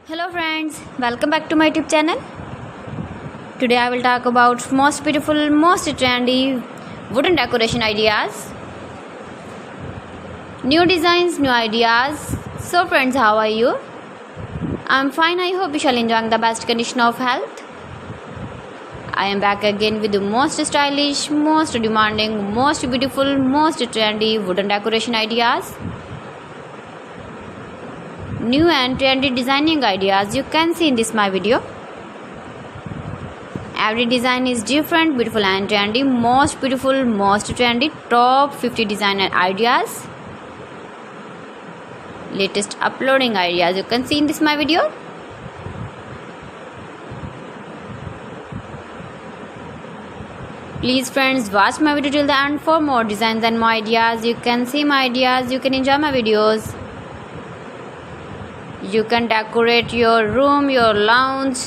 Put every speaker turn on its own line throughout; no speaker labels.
Hello friends, welcome back to my YouTube channel. Today I will talk about most beautiful, most trendy wooden decoration ideas. New designs, new ideas. So friends, how are you? I'm fine. I hope you shall enjoy the best condition of health. I am back again with the most stylish, most demanding, most beautiful, most trendy wooden decoration ideas. New and trendy designing ideas you can see in this my video. Every design is different, beautiful and trendy. Most beautiful, most trendy, top 50 designer ideas. Latest uploading ideas you can see in this my video. Please friends, watch my video till the end for more designs and more ideas. You can see my ideas, you can enjoy my videos. You can decorate your room, your lounge,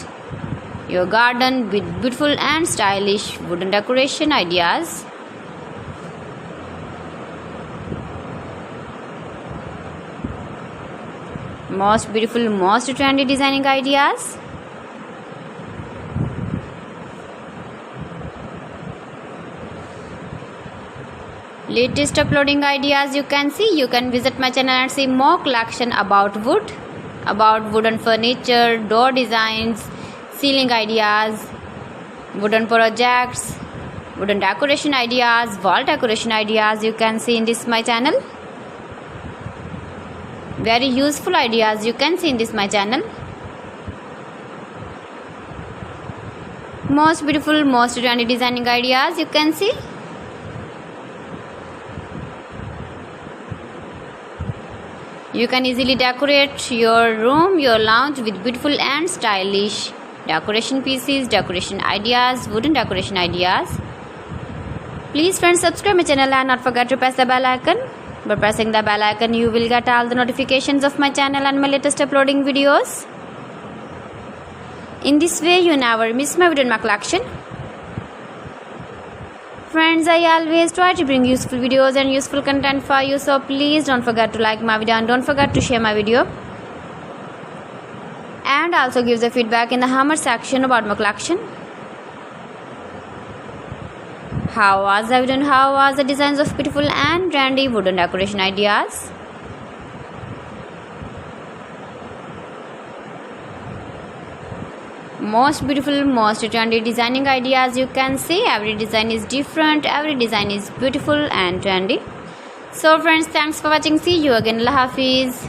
your garden with beautiful and stylish wooden decoration ideas. Most beautiful, most trendy designing ideas. Latest uploading ideas you can see. You can visit my channel and see more collection about wood, about wooden furniture, door designs, ceiling ideas, wooden projects, wooden decoration ideas, wall decoration ideas you can see in this my channel. Very useful ideas you can see in this my channel. Most beautiful, most trendy designing ideas you can see. You can easily decorate your room, your lounge with beautiful and stylish decoration pieces, decoration ideas, wooden decoration ideas. Please friends, subscribe my channel and not forget to press the bell icon. By pressing the bell icon, you will get all the notifications of my channel and my latest uploading videos. In this way, you never miss my video in my collection. Friends, I always try to bring useful videos and useful content for you, so please don't forget to like my video and don't forget to share my video. And also give the feedback in the comment section about my collection. How was the video and how was the designs of beautiful and trendy wooden decoration ideas? Most beautiful, most trendy designing ideas you can see. Every design is different, every design is beautiful and trendy. So friends, thanks for watching. See you again. Allah Hafiz.